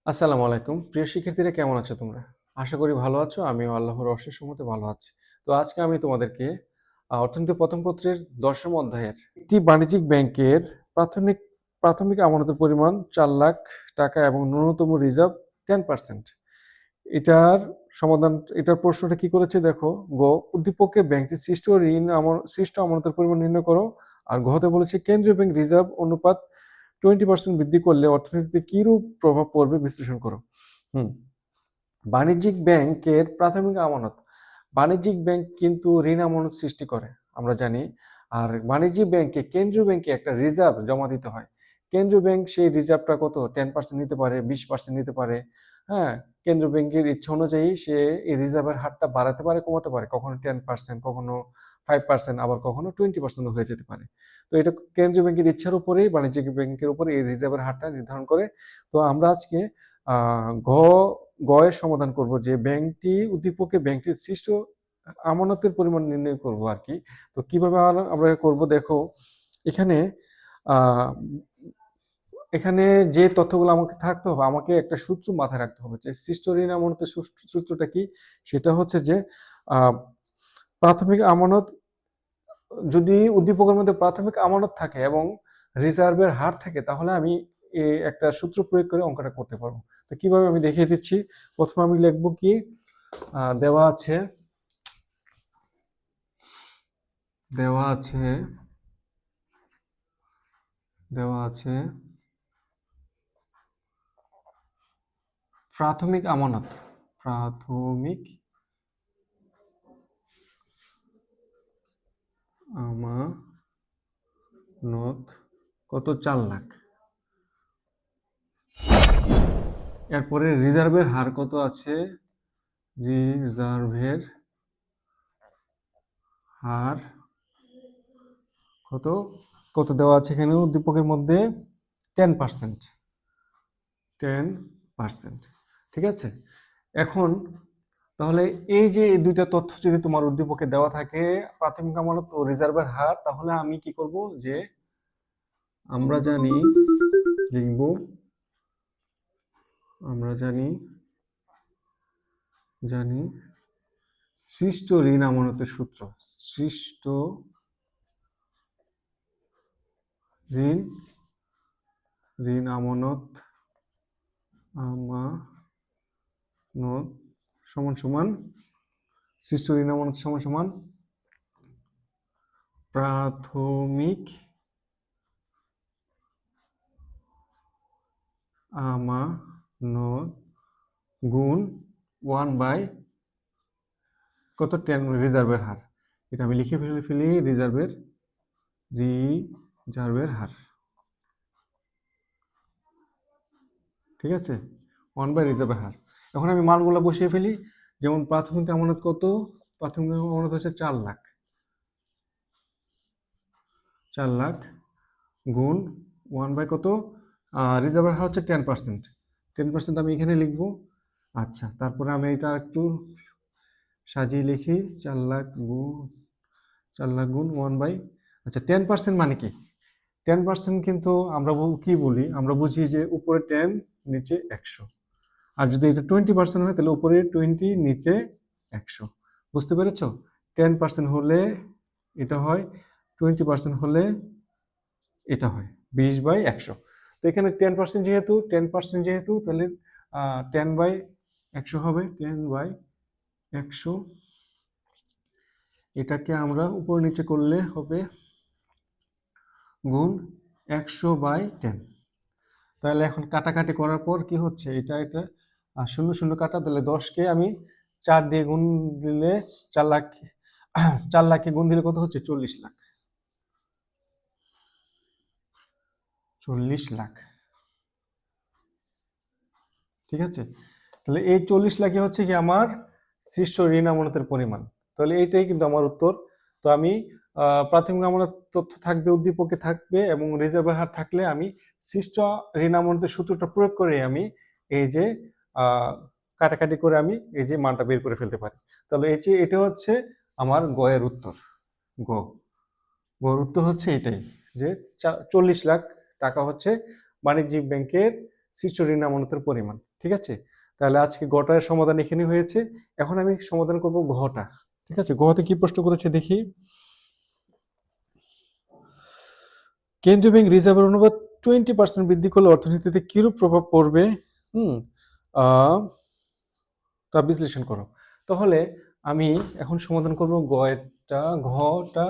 আসসালামু আলাইকুম। প্রিয় শিক্ষার্থীরা কেমন আছো তোমরা? আশা করি ভালো আছো। আমিও আল্লাহর অশেষ রহমতে ভালো আছি। তো আজকে আমি তোমাদেরকে অর্থনীতি প্রথম পত্রের ১০ম অধ্যায়ের একটি বাণিজ্যিক ব্যাংকের প্রাথমিক প্রাথমিক আমানতের পরিমাণ ৪ লাখ টাকা এবং ন্যূনতম রিজার্ভ 10%। এটার সমাধান এটার প্রশ্নটা কি করেছে দেখো। গ উদ্দীপকে ব্যাংকটির সৃষ্ট আমানতের পরিমাণ নির্ণয় করো। আর ঘতে বলেছে কেন্দ্রীয় ব্যাংক রিজার্ভ অনুপাত 20% বৃদ্ধি করলে অর্থনীতিতে কিরূপ প্রভাব পড়বে বিশ্লেষণ করো। হুম বাণিজ্যিক ব্যাংকের প্রাথমিক আমানত। বাণিজ্যিক ব্যাংক কিন্তু ঋণ আমানত সৃষ্টি করে আমরা জানি। আর বাণিজ্যিক ব্যাংকে কেন্দ্রীয় ব্যাংকে একটা রিজার্ভ জমা দিতে হয়। কেন্দ্রীয় ব্যাংক সেই রিজার্ভটা কত 10% নিতে পারে, 20% নিতে পারে। হ্যাঁ, কেন্দ্রীয় ব্যাংকের ইচ্ছা অনুযায়ী সে এই রিজার্ভের হারটা বাড়াতে পারে, কমাতে পারে, কখনো 10%, কখনো 5%, আবার কখনো 20% হয়ে যেতে পারে। তো এটা কেন্দ্রীয় ব্যাংকের ইচ্ছার উপরেই বাণিজ্যিক ব্যাংকের উপরে এই রিজার্ভের হারটা নির্ধারণ করে। তো আমরা আজকে ঘ গয়ের সমাধান করব যে উদ্দীপকে ব্যাংকটির সৃষ্ট আমানতের পরিমাণ নির্ণয় করব আর কি। তো কিভাবে আমরা করব দেখো। এখানে আহ, এখানে যে তথ্যগুলো আমাকে থাকতে হবে, আমাকে একটা সূত্র মাথায় রাখতে হবে যে সৃষ্ট ঋণ আমানতের সূত্রটা কি। সেটা হচ্ছে যে আহ, প্রাথমিক আমানত, যদি উদ্দীপকের মধ্যে প্রাথমিক আমানত থাকে এবং রিজার্ভের হার থাকে, তাহলে আমি একটা সূত্র প্রয়োগ করে অঙ্কটা করতে পারবো। তো কিভাবে আমি দেখিয়ে দিচ্ছি। প্রথমে আমি লিখবো কি, দেওয়া আছে দেওয়া আছে দেওয়া আছে প্রাথমিক আমানত। প্রাথমিক আমানত কত, 4 লাখ। এরপরে রিজার্ভের হার কত আছে, রিজার্ভের হার কত কত দেওয়া আছে এখানে উদ্দীপকের মধ্যে 10%। 10%, ঠিক আছে। এখন তাহলে এই যে এই দুইটা তথ্য যদি তোমার উদ্দীপকে দেওয়া থাকে, প্রাথমিক আমানত ও রিজার্ভের হার, তাহলে আমি কি করব যে আমরা জানি লিখব, আমরা জানি জানি সৃষ্ট ঋণ আমানতের সূত্র। সৃষ্ট ঋণ ঋণ আমানত আমানত সমান সমান সৃষ্ট ঋণ আমানত সমান সমান প্রাথমিক আমানত গুণ 1/, কত, 10 রিজার্ভের হার। এটা আমি লিখে ফেলি রিজার্ভের হার, ঠিক আছে, 1/, রিজার্ভের হার। এখন আমি মানগুলো বসিয়ে ফেলি। যেমন প্রাথমিক আমানত কত, প্রাথমিক আমানত হচ্ছে 4 লাখ। 4 লাখ গুণ 1/, কত, রিজার্ভের হার হচ্ছে 10%। 10% আমি এখানে লিখবো। আচ্ছা, তারপরে আমি এটা একটু সাজিয়ে লিখি। 4 লাখ গুণ 1/, আচ্ছা 10% মানে কি। 10% কিন্তু আমরা কি বলি, আমরা বুঝি যে উপরে 10, নিচে 100। আর যদি এটা 20% হয়, তাহলে উপরে 20, নিচে 100। বুঝতে পেরেছ? 10% হলে এটা হয়, 20% হলে এটা হয়, 20/100। তো এখানে 10% যেহেতু তাহলে 10/100 হবে, 10/100। এটাকে আমরা উপর নিচে করলে হবে গুণ 100/10। তাহলে এখন কাটাকাটি করার পর কি হচ্ছে, এটা এটা শূন্য শূন্য কাটা, তাহলে 10কে আমি 4 দিয়ে গুণ দিলে 4 লাখ, 4 লাখকে গুণ দিলে কত হচ্ছে, 40 লাখ। 40 লাখ, ঠিক আছে। তাহলে এই 40 লাখই হচ্ছে কি আমার সৃষ্ট ঋণ আমানতের পরিমাণ। তাহলে এইটাই কিন্তু আমার উত্তর। তো আমি প্রাথমিক আমানত তথ্য থাকবে, উদ্দীপকে থাকবে, এবং রিজার্ভের হার থাকলে আমি সৃষ্ট ঋণ আমানতের সূত্রটা প্রয়োগ করে আমি এই যে কাটাকাটি করে আমি এই যে মানটা বের করে ফেলতে পারি। তাহলে এই যে এটা হচ্ছে আমার গয়ের উত্তর। গ গর উত্তর হচ্ছে এটাই, যে 40 লাখ টাকা হচ্ছে বাণিজ্যিক ব্যাংকের সৃষ্ট ঋণ আমানতের পরিমাণ। ঠিক আছে? তাহলে আজকে গটার সমাধান এখানে হয়েছে। এখন আমি সমাধান করব ঘটা। ঠিক আছে? ঘতে কি প্রশ্ন করেছে দেখি। কেন্দ্রীয় ব্যাংক রিজার্ভের অনুপাত 20% বৃদ্ধি করলে অর্থনীতিতে কিরূপ প্রভাব পড়বে? হুম আহ, তা বিশ্লেষণ করো। তাহলে আমি এখন সমাধান করব গটা ঘটা।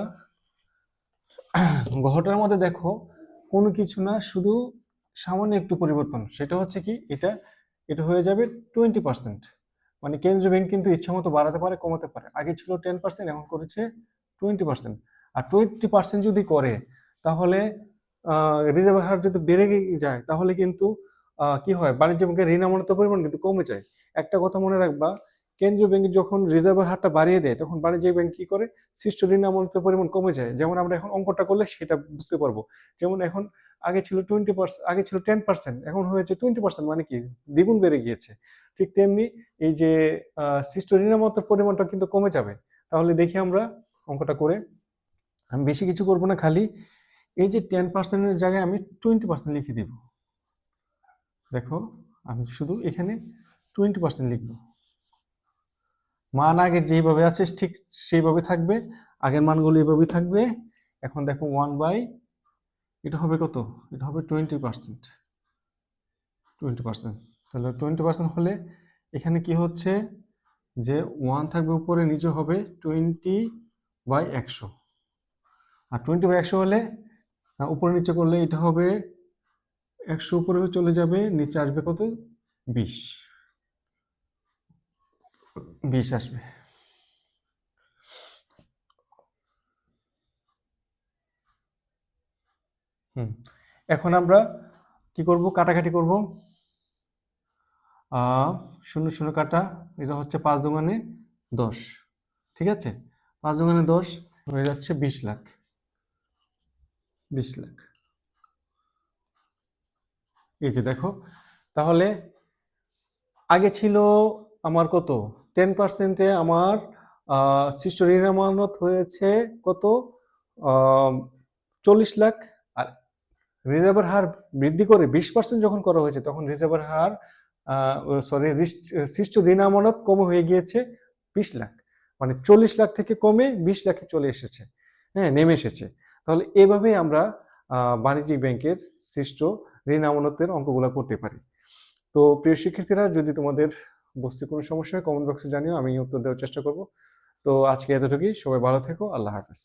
ঘটার মধ্যে দেখো কোনো কিছু না, শুধু সামান্য একটু পরিবর্তন। সেটা হচ্ছে কি, এটা এটা হয়ে যাবে 20%। মানে কেন্দ্রীয় ব্যাংক কিন্তু ইচ্ছা মতো বাড়াতে পারে, কমাতে পারে। আগে ছিল 10%, এখন করেছে 20%। আর 20% যদি করে, তাহলে রিজার্ভ হার যদি বেড়ে যায়, তাহলে কিন্তু কি হয়, বাণিজ্য ব্যাংকের ঋণ আমানতের পরিমাণ কিন্তু কমে যায়। একটা কথা মনে রাখবা, কেন্দ্রীয় ব্যাংক যখন রিজার্ভের হারটা বাড়িয়ে দেয়, তখন বাণিজ্য ব্যাংক কি করে, সৃষ্ট ঋণ আমানতের পরিমাণ কমে যায়। যেমন আমরা এখন অঙ্কটা করলে সেটা বুঝতে পারবো। যেমন এখন আগে ছিল 20%, আগে ছিল 10%, এখন হয়েছে 20%, মানে কি দ্বিগুণ বেড়ে গিয়েছে। ঠিক তেমনি এই যে সৃষ্ট ঋণ আমানতের পরিমাণটা কিন্তু কমে যাবে। তাহলে দেখি আমরা অঙ্কটা করে। আমি বেশি কিছু করবো না, খালি এই যে 10%-এর জায়গায় আমি 20% লিখে দিব। দেখো আমি শুধু এখানে 20% লিখবো। মান আগের যেভাবে আছে ঠিক সেইভাবে থাকবে, আগের মানগুলো এইভাবেই থাকবে। এখন দেখো 1/, এটা হবে কত, এটা হবে 20%। 20%, তাহলে 20% হলে এখানে কি হচ্ছে যে 1 থাকবে উপরে, নিচে হবে 20/100। আর 20/100 হলে উপরে নিচে করলে এটা হবে 100 উপরে চলে যাবে, নিচে আসবে কত, 20। 20 আসবে। এখন আমরা কি করব, কাটাকাটি করব। 0 0 কাটা, এটা হচ্ছে 5 দুগুণে 10। ঠিক আছে? 5 দুগুণে 10 হয়ে যাচ্ছে 20 লাখ। 20 লাখ, এই যে দেখো। তাহলে আগে ছিল আমার কত, 10%-এ আমার সৃষ্ট ঋণ আমানত হয়েছে কত, 40 লাখ। আর রিজার্ভের হার বৃদ্ধি করে 20% যখন করা হয়েছে, তখন রিজার্ভের হার সরি সৃষ্ট ঋণ আমানত কমে হয়ে গিয়েছে 20 লাখ। মানে 40 লাখ থেকে কমে 20 লাখে চলে এসেছে, হ্যাঁ, নেমে এসেছে। তাহলে এভাবেই আমরা বাণিজ্যিক ব্যাংকের সৃষ্ট ঋণ আমানতের অঙ্কগুলো করতে পারি। তো প্রিয় শিক্ষার্থীরা, যদি তোমাদের বুঝতে কোনো সমস্যা হয় কমেন্ট বক্সে জানিও, আমি উত্তর দেওয়ার চেষ্টা করব। তো আজকে এতটুকুই, সবাই ভালো থেকো, আল্লাহ হাফেজ।